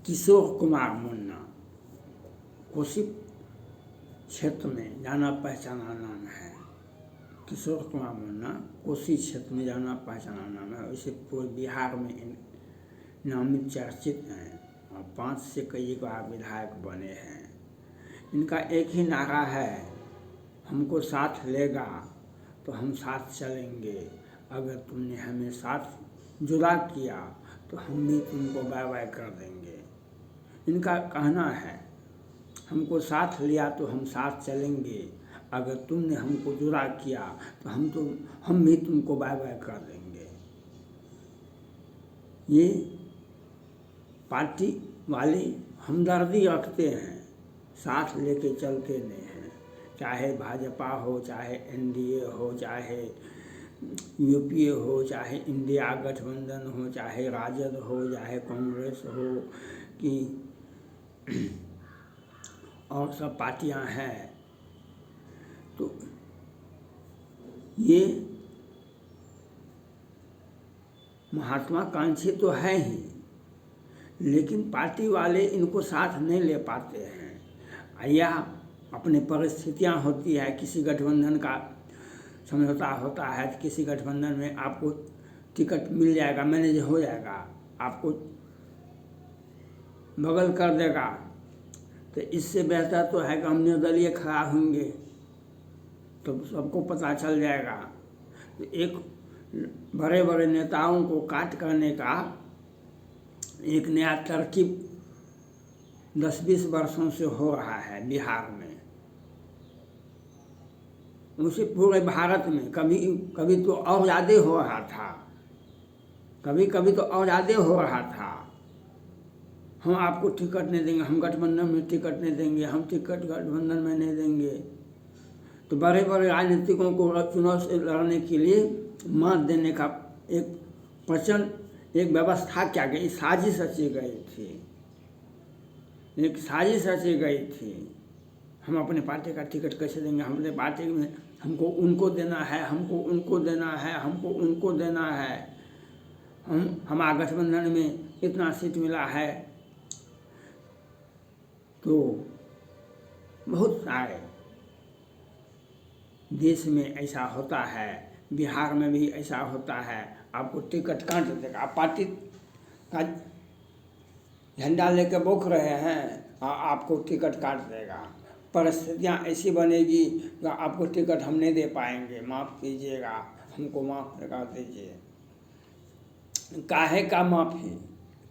किशोर कुमार मुन्ना कोसी क्षेत्र में जाना पहचाना नाम है। किशोर कुमार मुन्ना कोसी क्षेत्र में जाना पहचाना नाम है। वैसे पूरे बिहार में नामित चर्चित हैं और 5 से कई बार विधायक बने हैं। इनका एक ही नारा है, हमको साथ लेगा तो हम साथ चलेंगे, अगर तुमने हमें साथ जुदा किया तो हम भी तुमको बाय बाय कर देंगे। इनका कहना है, हमको साथ लिया तो हम साथ चलेंगे, अगर तुमने हमको जुदा किया तो हम भी तुमको बाय बाय कर देंगे। ये पार्टी वाले हमदर्दी रखते हैं, साथ लेके चलते नहीं हैं। चाहे भाजपा हो, चाहे एनडीए हो, चाहे यूपीए हो, चाहे इंडिया गठबंधन हो, चाहे राजद हो, चाहे कांग्रेस हो कि और सब पार्टियां हैं, तो ये महात्माकांक्षी तो है ही, लेकिन पार्टी वाले इनको साथ नहीं ले पाते हैं। या अपनी परिस्थितियां होती है, किसी गठबंधन का समझौता होता है तो किसी गठबंधन में आपको टिकट मिल जाएगा, मैनेज हो जाएगा, आपको बगल कर देगा, तो इससे बेहतर तो है कि हम निर्दलीय खड़ा होंगे तो सबको पता चल जाएगा। तो एक बड़े बड़े नेताओं को काट करने का एक नया तरकीब 10-20 वर्षों से हो रहा है बिहार में। उसे पूरे भारत में कभी तो और ज़्यादा हो रहा था, कभी तो और ज़्यादा हो रहा था। हम आपको टिकट नहीं देंगे, हम गठबंधन में टिकट नहीं देंगे, हम टिकट गठबंधन में नहीं देंगे। तो बड़े बड़े राजनीतिकों को चुनाव से लड़ने के लिए मत देने का एक प्रचंड एक व्यवस्था क्या गई, साजिश रची गई थी, एक साजिश रची गई थी। हम अपने पार्टी का टिकट कैसे देंगे, हम अपने पार्टी में हमको उनको देना है, हमको उनको देना है, हमको उनको देना है, हमारा गठबंधन में इतना सीट मिला है। तो बहुत सारे देश में ऐसा होता है, बिहार में भी ऐसा होता है। आपको टिकट काट देगा, आप पार्टी का झंडा लेके बौख रहे हैं और आपको टिकट काट देगा। परिस्थितियाँ ऐसी बनेगी कि आपको टिकट हम नहीं दे पाएंगे, माफ़ कीजिएगा, हमको माफ़ कर दीजिए। काहे का माफ़ी,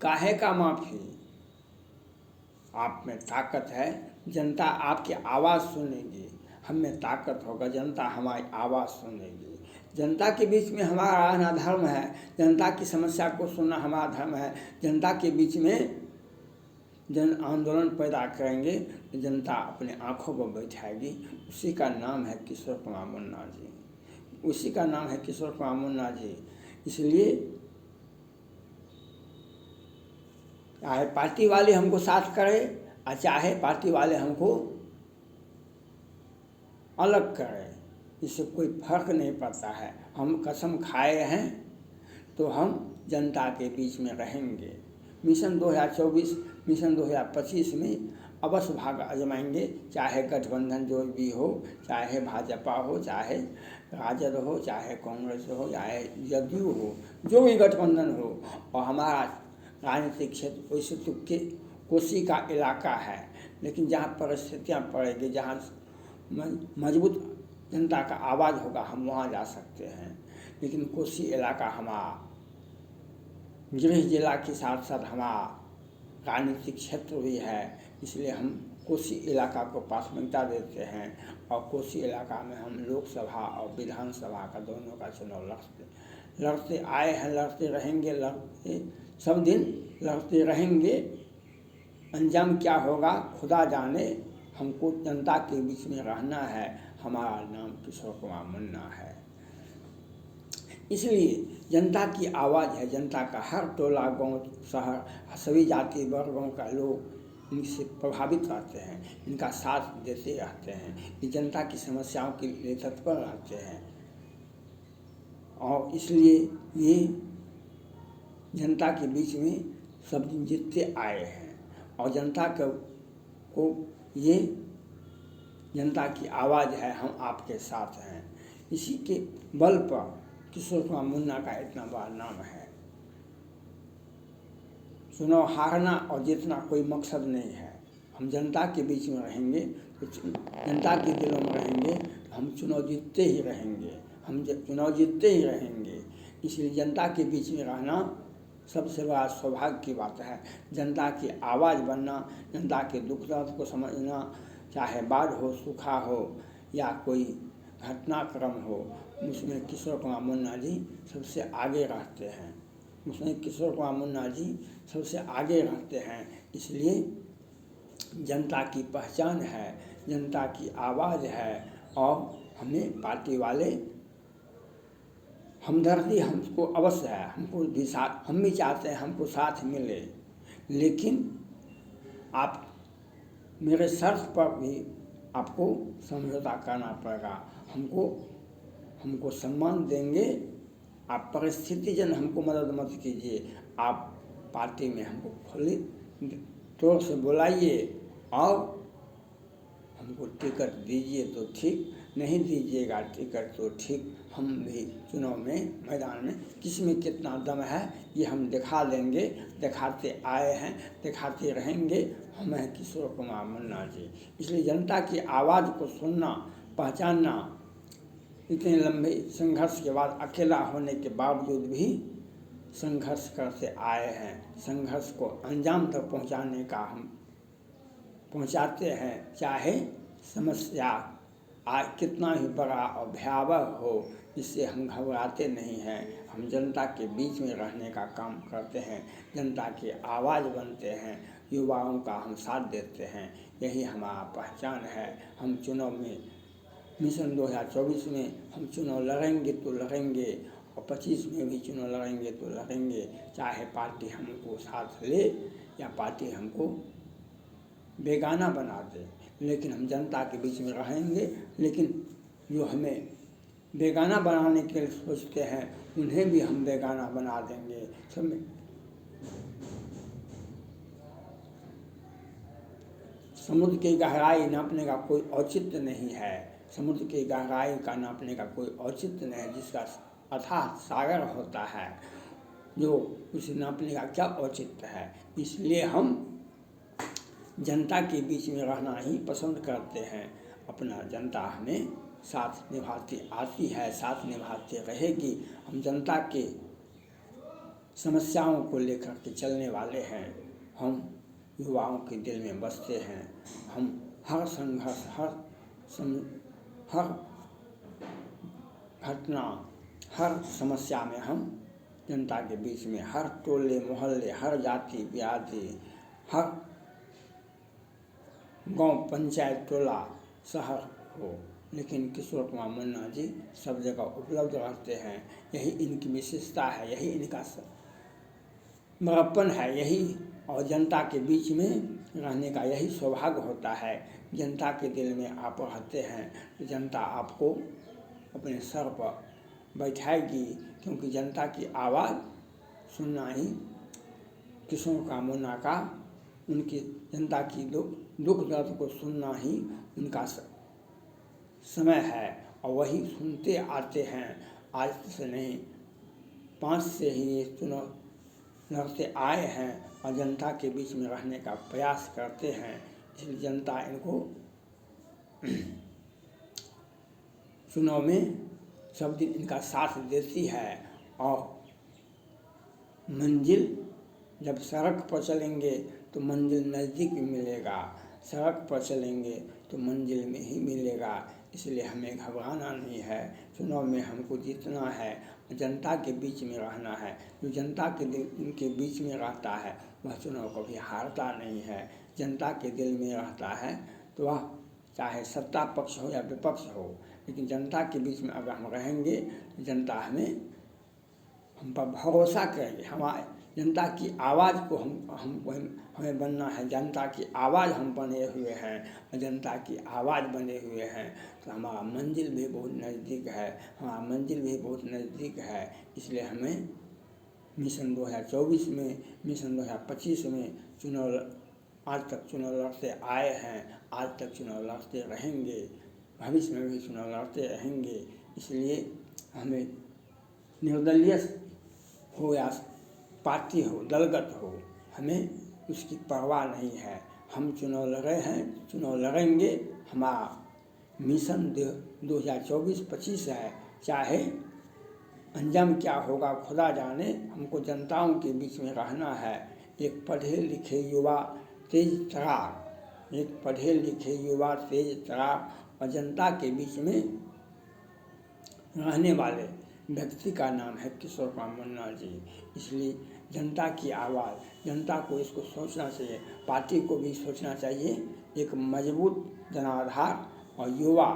काहे का माफ़ी? आप में ताकत है, जनता आपकी आवाज़ सुनेगी। हम में ताकत होगा, जनता हमारी आवाज़ सुनेगी। जनता के बीच में हमारा रहना धर्म है, जनता की समस्या को सुनना हमारा धर्म है। जनता के बीच में जन आंदोलन पैदा करेंगे तो जनता अपने आँखों को बैठाएगी। उसी का नाम है किशोर कुमार मुन्ना जी, उसी का नाम है किशोर कुमार मुन्ना जी। इसलिए चाहे पार्टी वाले हमको साथ करें और चाहे पार्टी वाले हमको अलग करें, इससे कोई फर्क नहीं पड़ता है। हम कसम खाए हैं तो हम जनता के बीच में रहेंगे। मिशन 2024, मिशन 2025 में अवश्य भाग आजमाएंगे, चाहे गठबंधन जो भी हो, चाहे भाजपा हो, चाहे राजद हो, चाहे कांग्रेस हो, चाहे जदयू हो, जो भी गठबंधन हो। और हमारा राजनीतिक क्षेत्र वैसे तो कोसी का इलाका है, लेकिन जहाँ परिस्थितियाँ पड़ेगी, जहाँ मजबूत जनता का आवाज़ होगा, हम वहाँ जा सकते हैं। लेकिन कोसी इलाका हमारा गृह जिला के साथ साथ हमारा राजनीतिक क्षेत्र भी है, इसलिए हम कोसी इलाका को प्राथमिकता देते हैं। और कोसी इलाका में हम लोकसभा और विधानसभा का दोनों का चुनाव लड़ते आए हैं, लड़ते रहेंगे, लड़ते सब दिन लड़ते रहेंगे। अंजाम क्या होगा खुदा जाने, हमको जनता के बीच में रहना है। हमारा नाम किशोर कुमार मुन्ना है, इसलिए जनता की आवाज़ है। जनता का हर टोला गांव शहर सभी जाति वर्गों का लोग इनसे प्रभावित रहते हैं, इनका साथ देते रहते हैं, ये जनता की समस्याओं के लिए तत्पर रहते हैं। और इसलिए ये जनता के बीच में सब दिन जीतते आए हैं और जनता को ये जनता की आवाज़ है, हम आपके साथ हैं। इसी के बल पर किशोर कुमार मुन्ना का इतना बड़ा नाम है। चुनाव हारना और जीतना कोई मकसद नहीं है। हम जनता के बीच में रहेंगे तो जनता के दिलों में रहेंगे तो हम चुनाव जीतते ही रहेंगे, हम चुनाव जीतते ही रहेंगे। इसलिए जनता के बीच में रहना सबसे बड़ा सौभाग्य की बात है। जनता की आवाज़ बनना, जनता के दुख दर्द को समझना, चाहे बाढ़ हो, सूखा हो या कोई घटनाक्रम हो, उसमें किशोर कुमार मुन्ना जी सबसे आगे रहते हैं। उसमें किशोर कुमार मुन्ना जी सबसे आगे रहते हैं। इसलिए जनता की पहचान है, जनता की आवाज़ है और हमें पार्टी वाले हमदर्दी हमको अवश्य है, हमको भी साथ, हम भी चाहते हैं हमको साथ मिले, लेकिन आप मेरे शर्त पर भी आपको समझौता करना पड़ेगा। हमको सम्मान देंगे, आप परिस्थितिजन हमको मदद मत कीजिए, आप पार्टी में हमको खुली तौर से बुलाइए और हमको टिकट दीजिए तो ठीक, नहीं दीजिएगा टिकट तो ठीक, हम भी चुनाव में मैदान में किस में कितना दम है ये हम दिखा देंगे, दिखाते आए हैं, दिखाते रहेंगे। हम हैं किशोर कुमार मुन्ना जी। इसलिए जनता की आवाज़ को सुनना, पहचानना, इतने लंबे संघर्ष के बाद अकेला होने के बावजूद भी संघर्ष करते आए हैं, संघर्ष को अंजाम तक पहुंचाने का हम पहुंचाते हैं। चाहे समस्या आज कितना ही बड़ा और भयावह हो, इससे हम घबराते नहीं हैं। हम जनता के बीच में रहने का काम करते हैं, जनता की आवाज़ बनते हैं, युवाओं का हम साथ देते हैं। यही हमारा पहचान है। हम चुनाव में मिशन 2024 में हम चुनाव लड़ेंगे तो लड़ेंगे और 25 में भी चुनाव लड़ेंगे तो लड़ेंगे, चाहे पार्टी हमको साथ ले या पार्टी हमको बेगाना बना दे, लेकिन हम जनता के बीच में रहेंगे। लेकिन जो हमें बेगाना बनाने के लिए सोचते हैं उन्हें भी हम बेगाना बना देंगे। सब समुद्र की गहराई नापने का कोई औचित्य नहीं है, समुद्र की गहराई का नापने का कोई औचित्य नहीं है। जिसका अथाह सागर होता है, जो उसे नापने का क्या औचित्य है। इसलिए हम जनता के बीच में रहना ही पसंद करते हैं। अपना जनता हमें साथ निभाती आती है, साथ निभाते रहेगी। हम जनता के समस्याओं को लेकर के चलने वाले हैं। हम युवाओं के दिल में बसते हैं। हम हर संघर्ष, हर घटना, हर समस्या में हम जनता के बीच में, हर टोले मोहल्ले, हर जाति व्याधि, हर गांव, पंचायत, टोला, शहर हो, लेकिन किशोर कुमार मुन्ना जी सब जगह उपलब्ध रहते हैं। यही इनकी विशेषता है, यही इनका बड़प्पन है, यही और जनता के बीच में रहने का यही सौभाग्य होता है। जनता के दिल में आप रहते हैं तो जनता आपको अपने सर पर बैठाएगी, क्योंकि जनता की आवाज़ सुनना ही किशोर कुमार मुन्ना का, उनकी जनता की दुख दर्द को सुनना ही उनका समय है और वही सुनते आते हैं। आज से नहीं, 5 से ही ये चुनाव लड़ते आए हैं और जनता के बीच में रहने का प्रयास करते हैं। इसलिए जनता इनको चुनाव में सब दिन इनका साथ देती है और मंजिल, जब सड़क पर चलेंगे तो मंजिल नज़दीक मिलेगा, सड़क पर चलेंगे तो मंजिल में ही मिलेगा। इसलिए हमें घबराना नहीं है। चुनाव में हमको जीतना है, जनता के बीच में रहना है। जो जनता के दिल के बीच में रहता है वह चुनाव कभी हारता नहीं है। जनता के दिल में रहता है तो वह चाहे सत्ता पक्ष हो या विपक्ष हो, लेकिन जनता के बीच में अगर हम रहेंगे तो जनता हम पर भरोसा करेंगे। हमारे जनता की आवाज़ को हमें बनना है। जनता की आवाज़ हम बने हुए हैं और जनता की आवाज़ बने हुए हैं तो हमारा मंजिल भी बहुत नज़दीक है, हमारा मंजिल भी बहुत नज़दीक है। इसलिए हमें मिशन 2024 में, मिशन 2025 में चुनाव आज तक चुनाव लड़ते आए हैं, आज तक चुनाव लड़ते रहेंगे, भविष्य में भी चुनाव लड़ते रहेंगे। इसलिए हमें निर्दलीय हो या पार्टी हो, दलगत हो, हमें उसकी परवाह नहीं है। हम चुनाव लड़ रहे हैं, चुनाव लड़ेंगे। हमारा मिशन 2024-25 है। चाहे अंजाम क्या होगा खुदा जाने, हमको जनताओं के बीच में रहना है। एक पढ़े लिखे युवा तेज तरार, एक पढ़े लिखे युवा तेज तरार और जनता के बीच में रहने वाले व्यक्ति का नाम है किशोर कुमार मुन्ना जी। इसलिए जनता की आवाज़, जनता को इसको सोचना चाहिए, पार्टी को भी सोचना चाहिए। एक मजबूत जनाधार और युवा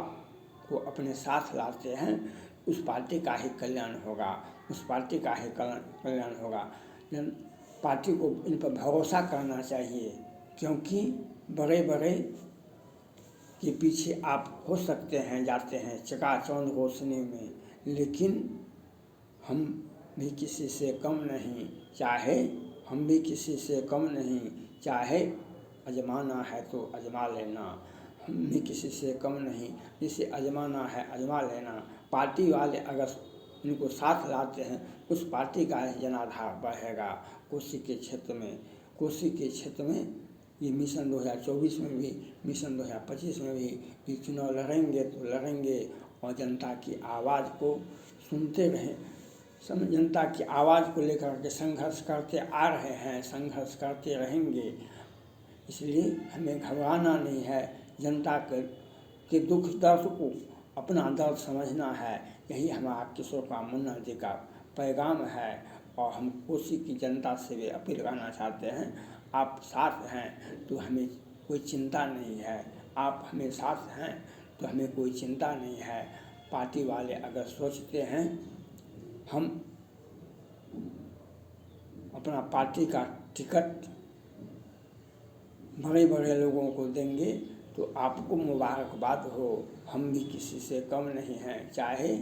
को अपने साथ लाते हैं, उस पार्टी का ही कल्याण होगा, उस पार्टी का ही कल्याण होगा। पार्टी को इन पर भरोसा करना चाहिए, क्योंकि बड़े बड़े के पीछे आप हो सकते हैं जाते हैं चकाचौंध रोशनी में, लेकिन हम भी किसी से कम नहीं, चाहे हम भी किसी से कम नहीं, चाहे आजमाना है तो आजमा लेना, हम भी किसी से कम नहीं, जिसे आजमाना है आजमा लेना। पार्टी वाले अगर इनको साथ लाते हैं, उस पार्टी का जनाधार बढ़ेगा। कोसी के क्षेत्र में ये मिशन 2024 में भी, मिशन 2025 में भी चुनाव लड़ेंगे तो लड़ेंगे और जनता की आवाज़ को सुनते रहें। जनता की आवाज़ को लेकर के संघर्ष करते आ रहे हैं, संघर्ष करते रहेंगे। इसलिए हमें घबराना नहीं है, जनता के दुख दर्द को अपना दर्द समझना है। यही हमारा किशोर कुमार मुन्ना जी का पैगाम है। और हम कोसी की जनता से भी अपील करना चाहते हैं, आप साथ हैं तो हमें कोई चिंता नहीं है, आप हमें साथ हैं तो हमें कोई चिंता नहीं है। पार्टी वाले अगर सोचते हैं हम अपना पार्टी का टिकट बड़े बड़े लोगों को देंगे तो आपको मुबारकबाद हो, हम भी किसी से कम नहीं हैं, चाहे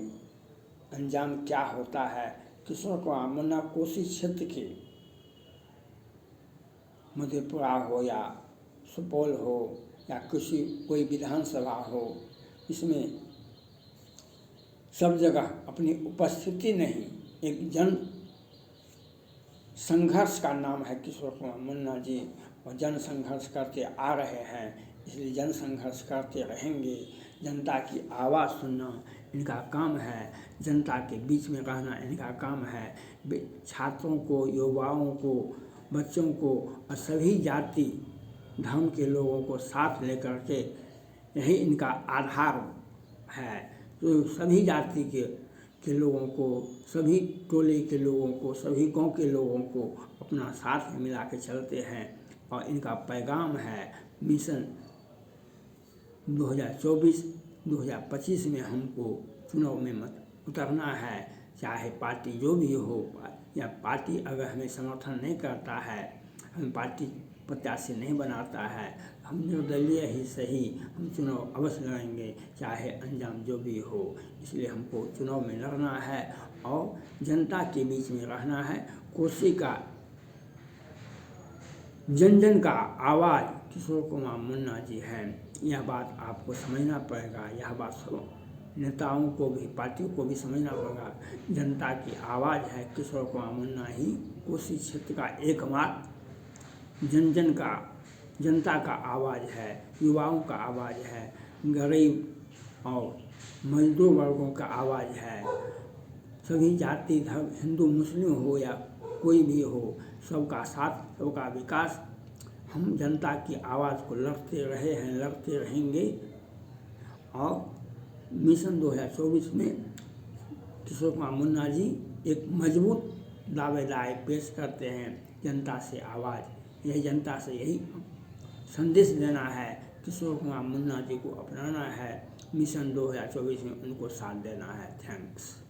अंजाम क्या होता है। किशोर कुमार मुन्ना कोसी क्षेत्र के मधेपुरा हो या सुपौल हो या कोई विधानसभा हो, इसमें सब जगह अपनी उपस्थिति नहीं, एक जन संघर्ष का नाम है किशोर कुमार मुन्ना जी, और जन संघर्ष करते आ रहे हैं। इसलिए जन संघर्ष करते रहेंगे। जनता की आवाज़ सुनना इनका काम है, जनता के बीच में रहना इनका काम है। छात्रों को, युवाओं को, बच्चों को और सभी जाति धर्म के लोगों को साथ लेकर के यही इनका आधार है। तो सभी जाति के लोगों को, सभी टोले के लोगों को, सभी गांव के लोगों को अपना साथ में मिला के चलते हैं। और इनका पैगाम है मिशन 2024-2025 में हमको चुनाव में मत उतरना है, चाहे पार्टी जो भी हो, या पार्टी अगर हमें समर्थन नहीं करता है, हमें पार्टी प्रत्याशी नहीं बनाता है, हम निर्दलीय ही सही, हम चुनाव अवश्य लड़ेंगे, चाहे अंजाम जो भी हो। इसलिए हमको चुनाव में लड़ना है और जनता के बीच में रहना है। कोसी का जन जन का आवाज़ किशोर कुमार मुन्ना जी हैं। यह बात आपको समझना पड़ेगा, यह बात सब नेताओं को भी, पार्टियों को भी समझना पड़ेगा। जनता की आवाज़ है किशोर कुमार मुन्ना ही कोसी क्षेत्र का एकमात्र जनता का आवाज़ है, युवाओं का आवाज़ है, गरीब और मजदूर वर्गों का आवाज़ है। सभी जाति धर्म, हिंदू मुस्लिम हो या कोई भी हो, सबका साथ, सबका विकास। हम जनता की आवाज़ को लड़ते रहे हैं, लड़ते रहेंगे। और मिशन 2024 में किशोर कुमार मुन्ना जी एक मजबूत दावेदारी पेश करते हैं, जनता से आवाज़, यही जनता से यही संदेश देना है, किशोर कुमार मुन्ना जी को अपनाना है, मिशन 2024 में उनको साथ देना है। थैंक्स।